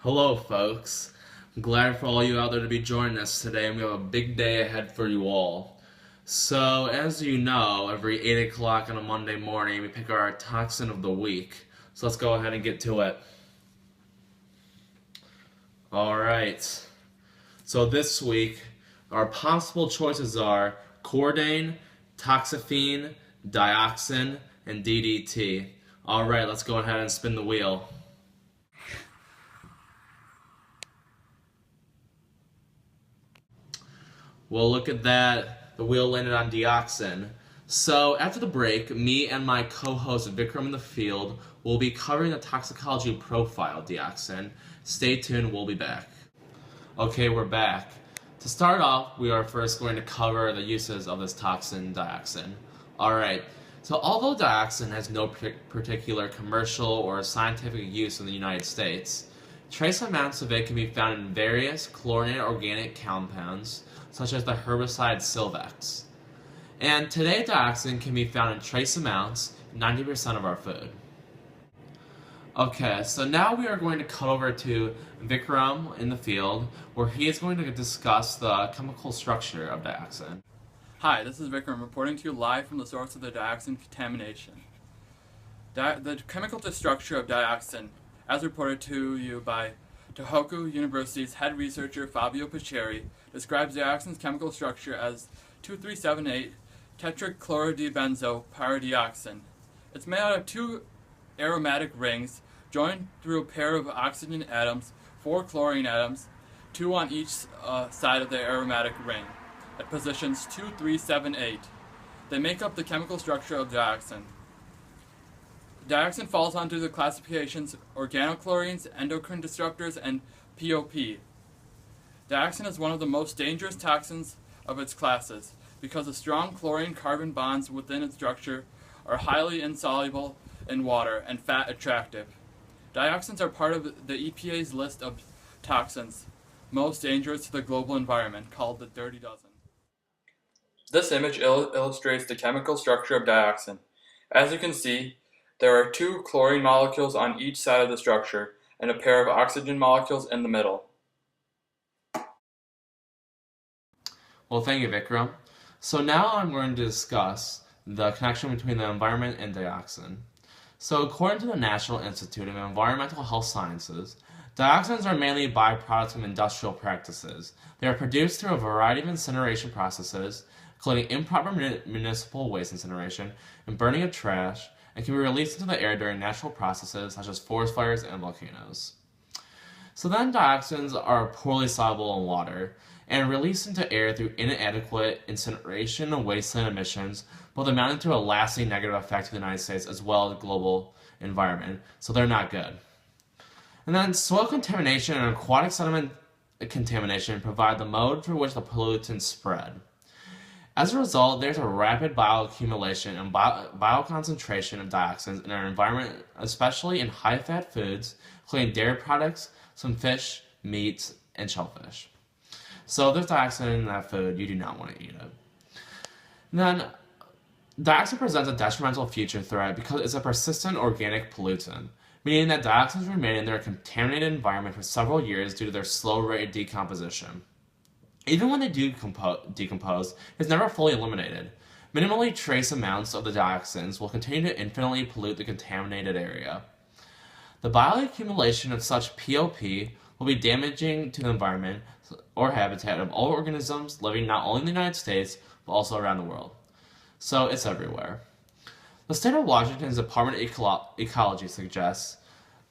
Hello, folks. I'm glad for all you out there to be joining us today, and we have a big day ahead for you all. So, as you know, every 8 o'clock on a Monday morning, we pick our toxin of the week. So let's go ahead and get to it. Alright. So this week, our possible choices are cordane, toxaphene, dioxin, and DDT. Alright, let's go ahead and spin the wheel. Well, look at that. The wheel landed on Dioxin. So, after the break, me and my co-host Vikram in the field will be covering the toxicology profile of Dioxin. Stay tuned, we'll be back. Okay, we're back. To start off, we are first going to cover the uses of this toxin, Dioxin. Alright, so although Dioxin has no particular commercial or scientific use in the United States, trace amounts of it can be found in various chlorinated organic compounds, such as the herbicide Silvex. And today, dioxin can be found in trace amounts in 90% of our food. Okay, so now we are going to cut over to Vikram in the field, where he is going to discuss the chemical structure of dioxin. Hi, this is Vikram reporting to you live from the source of the dioxin contamination. The chemical structure of dioxin, as reported to you by Tohoku University's head researcher Fabio Picheri, describes dioxin's chemical structure as 2378 tetrachlorodibenzopyridioxin. It's made out of two aromatic rings joined through a pair of oxygen atoms, 4 chlorine atoms, 2 on each side of the aromatic ring, at positions 2, 3, 7, 8. They make up the chemical structure of dioxin. Dioxin falls under the classifications organochlorines, endocrine disruptors, and POP. Dioxin is one of the most dangerous toxins of its classes because the strong chlorine-carbon bonds within its structure are highly insoluble in water and fat attractive. Dioxins are part of the EPA's list of toxins most dangerous to the global environment, called the Dirty Dozen. This image illustrates the chemical structure of dioxin. As you can see, there are 2 chlorine molecules on each side of the structure and a pair of oxygen molecules in the middle. Well, thank you, Vikram. So now I'm going to discuss the connection between the environment and dioxin. So according to the National Institute of Environmental Health Sciences, dioxins are mainly byproducts of industrial practices. They are produced through a variety of incineration processes, including improper municipal waste incineration and burning of trash, and can be released into the air during natural processes such as forest fires and volcanoes. So then dioxins are poorly soluble in water and released into air through inadequate incineration and wasteland emissions, both amounting to a lasting negative effect to the United States as well as the global environment, so they're not good. And then soil contamination and aquatic sediment contamination provide the mode through which the pollutants spread. As a result, there's a rapid bioaccumulation and bioconcentration of dioxins in our environment, especially in high-fat foods, including dairy products, some fish, meats, and shellfish. So if there's dioxin in that food, you do not want to eat it. And then, dioxin presents a detrimental future threat because it's a persistent organic pollutant, meaning that dioxins remain in their contaminated environment for several years due to their slow rate of decomposition. Even when they do decompose, it's never fully eliminated. Minimally trace amounts of the dioxins will continue to infinitely pollute the contaminated area. The bioaccumulation of such POP will be damaging to the environment or habitat of all organisms living not only in the United States, but also around the world. So it's everywhere. The state of Washington's Department of Ecology suggests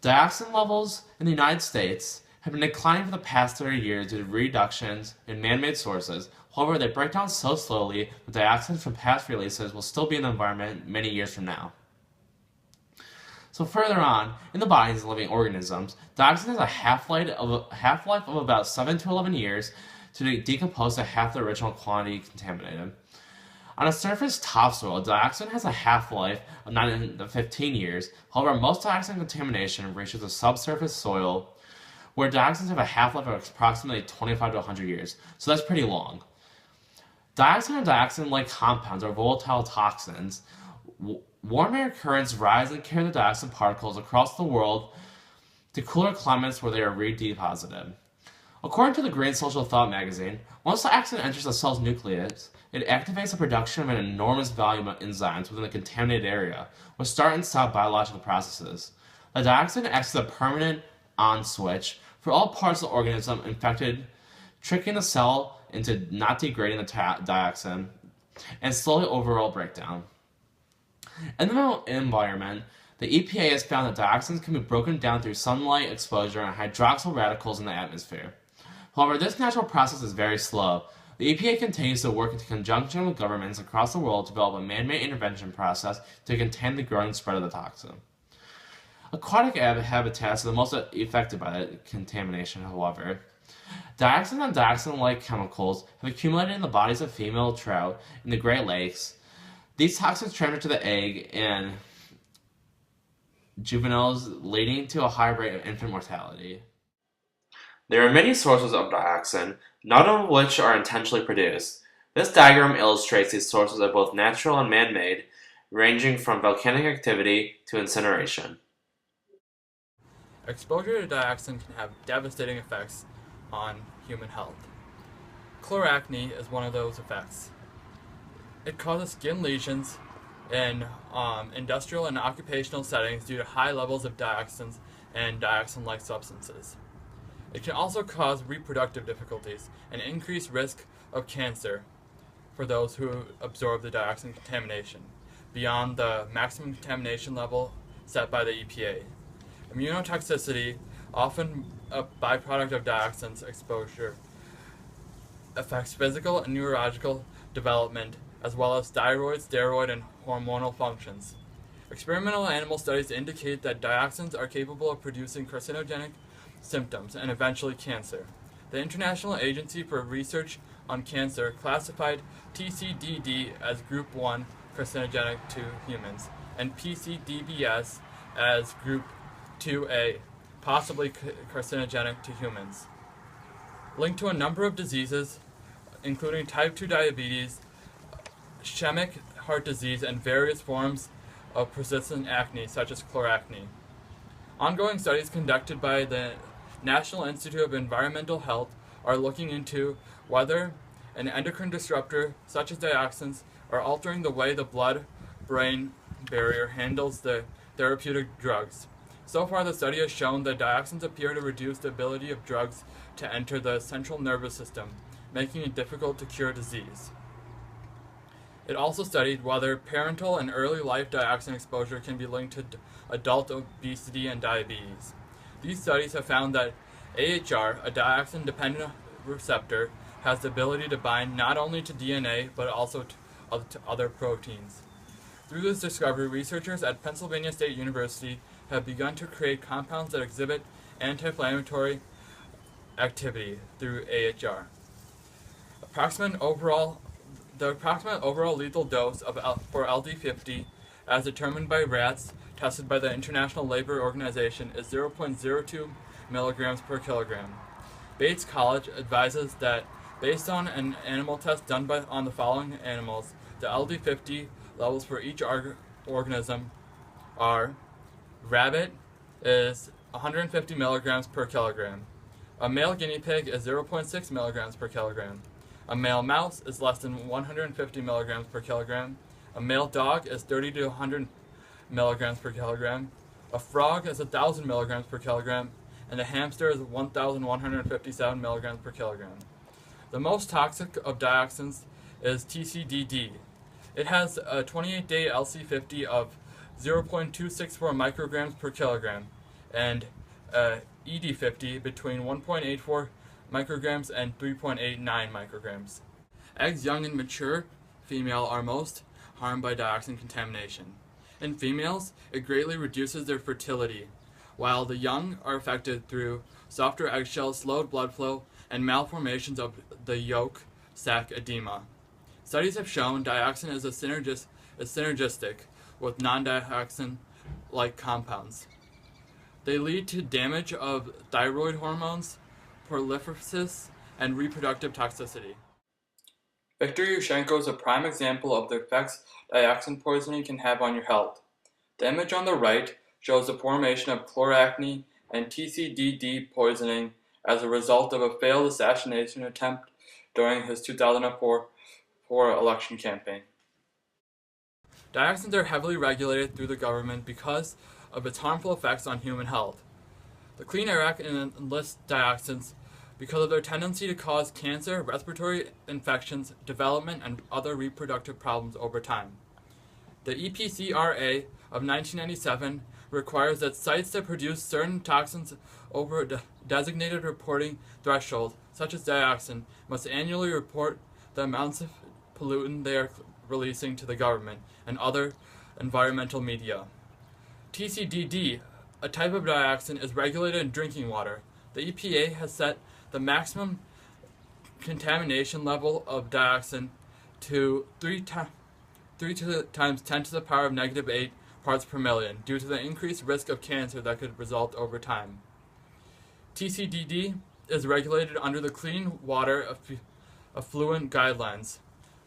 dioxin levels in the United States have been declining for the past 30 years due to reductions in man-made sources. However, they break down so slowly that dioxins from past releases will still be in the environment many years from now. So further on, in the bodies of living organisms, dioxin has a half-life of about 7 to 11 years to decompose to half the original quantity contaminated. On a surface topsoil, dioxin has a half-life of 9 to 15 years. However, most dioxin contamination reaches the subsurface soil, where dioxins have a half-life of approximately 25 to 100 years, so that's pretty long. Dioxin and dioxin-like compounds are volatile toxins. Warm air currents rise and carry the dioxin particles across the world to cooler climates where they are redeposited. According to the Green Social Thought magazine, once dioxin enters the cell's nucleus, it activates the production of an enormous volume of enzymes within the contaminated area, which start and stop biological processes. The dioxin acts as a permanent on switch for all parts of the organism infected, tricking the cell into not degrading the dioxin and slowly overall breakdown. In the environment, the EPA has found that dioxins can be broken down through sunlight exposure and hydroxyl radicals in the atmosphere. However, this natural process is very slow. The EPA continues to work in conjunction with governments across the world to develop a man-made intervention process to contain the growing spread of the toxin. Aquatic habitats are the most affected by the contamination, however. Dioxin and dioxin-like chemicals have accumulated in the bodies of female trout in the Great Lakes. These toxins transfer to the egg and juveniles, leading to a high rate of infant mortality. There are many sources of dioxin, none of which are intentionally produced. This diagram illustrates these sources are both natural and man-made, ranging from volcanic activity to incineration. Exposure to dioxin can have devastating effects on human health. Chloracne is one of those effects. It causes skin lesions in industrial and occupational settings due to high levels of dioxins and dioxin-like substances. It can also cause reproductive difficulties and increased risk of cancer for those who absorb the dioxin contamination beyond the maximum contamination level set by the EPA. Immunotoxicity, often a byproduct of dioxins exposure, affects physical and neurological development as well as thyroid, steroid, and hormonal functions. Experimental animal studies indicate that dioxins are capable of producing carcinogenic symptoms and eventually cancer. The International Agency for Research on Cancer classified TCDD as Group 1 carcinogenic to humans and PCDBS as Group 2A, possibly carcinogenic to humans. Linked to a number of diseases, including type 2 diabetes, ischemic heart disease, and various forms of persistent acne, such as chloracne. Ongoing studies conducted by the National Institute of Environmental Health are looking into whether an endocrine disruptor, such as dioxins, are altering the way the blood-brain barrier handles the therapeutic drugs. So far, the study has shown that dioxins appear to reduce the ability of drugs to enter the central nervous system, making it difficult to cure disease. It also studied whether parental and early life dioxin exposure can be linked to adult obesity and diabetes. These studies have found that AHR, a dioxin-dependent receptor, has the ability to bind not only to DNA but also to other proteins. Through this discovery, researchers at Pennsylvania State University have begun to create compounds that exhibit anti-inflammatory activity through AHR. The approximate overall lethal dose for LD50, as determined by rats tested by the International Labour Organization, is 0.02 milligrams per kilogram. Bates College advises that, based on an animal test done on the following animals, the LD50 levels for each organism are: rabbit is 150 milligrams per kilogram. A male guinea pig is 0.6 milligrams per kilogram. A male mouse is less than 150 milligrams per kilogram. A male dog is 30 to 100 milligrams per kilogram. A frog is 1,000 milligrams per kilogram. And a hamster is 1,157 milligrams per kilogram. The most toxic of dioxins is TCDD. It has a 28-day LC50 of 0.264 micrograms per kilogram and ED50 between 1.84 micrograms and 3.89 micrograms. Eggs young and mature female are most harmed by dioxin contamination. In females, it greatly reduces their fertility, while the young are affected through softer eggshells, slowed blood flow, and malformations of the yolk sac edema. Studies have shown dioxin is synergistic with non-dioxin-like compounds. They lead to damage of thyroid hormones, proliferasis, and reproductive toxicity. Viktor Yushchenko is a prime example of the effects dioxin poisoning can have on your health. The image on the right shows the formation of chloracne and TCDD poisoning as a result of a failed assassination attempt during his 2004 election campaign. Dioxins are heavily regulated through the government because of its harmful effects on human health. The Clean Air Act enlists dioxins because of their tendency to cause cancer, respiratory infections, development, and other reproductive problems over time. The EPCRA of 1997 requires that sites that produce certain toxins over a designated reporting threshold, such as dioxin, must annually report the amounts of pollutant they are releasing to the government and other environmental media. TCDD, a type of dioxin, is regulated in drinking water. The EPA has set the maximum contamination level of dioxin to 3 times 10 to the power of negative 8 parts per million due to the increased risk of cancer that could result over time. TCDD is regulated under the Clean Water Effluent Guidelines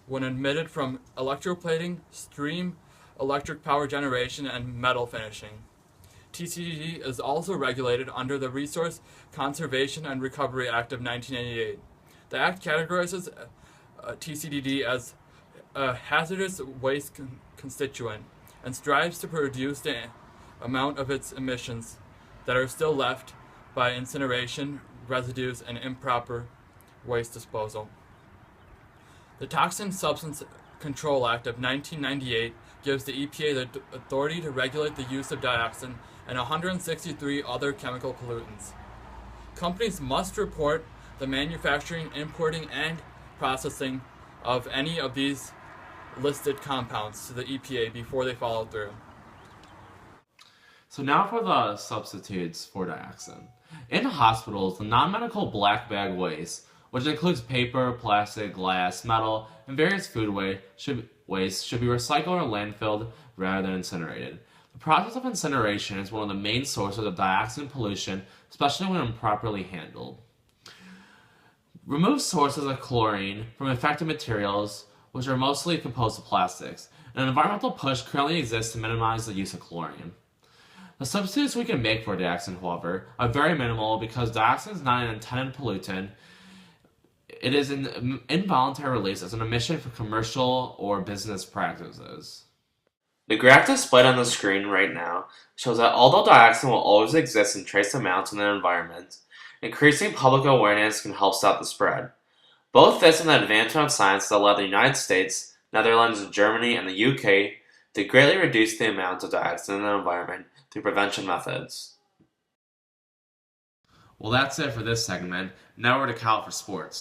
when emitted from electroplating, steam, electric power generation, and metal finishing. TCDD is also regulated under the Resource Conservation and Recovery Act of 1988. The Act categorizes TCDD as a hazardous waste constituent and strives to reduce the amount of its emissions that are still left by incineration, residues, and improper waste disposal. The Toxin Substance Control Act of 1998 gives the EPA the authority to regulate the use of dioxin and 163 other chemical pollutants. Companies must report the manufacturing, importing, and processing of any of these listed compounds to the EPA before they follow through. So now for the substitutes for dioxin. In hospitals, the non-medical black bag waste, which includes paper, plastic, glass, metal, and various food waste, should be recycled or landfilled rather than incinerated. The process of incineration is one of the main sources of dioxin pollution, especially when improperly handled. Remove sources of chlorine from affected materials, which are mostly composed of plastics. An environmental push currently exists to minimize the use of chlorine. The substitutes we can make for dioxin, however, are very minimal because dioxin is not an intended pollutant. It is an involuntary release as an emission for commercial or business practices. The graph displayed on the screen right now shows that although dioxin will always exist in trace amounts in the environment, increasing public awareness can help stop the spread. Both this and the advancement of science that allowed the United States, Netherlands, Germany, and the UK to greatly reduce the amount of dioxin in the environment through prevention methods. Well, that's it for this segment. Now we're to Cal for sports.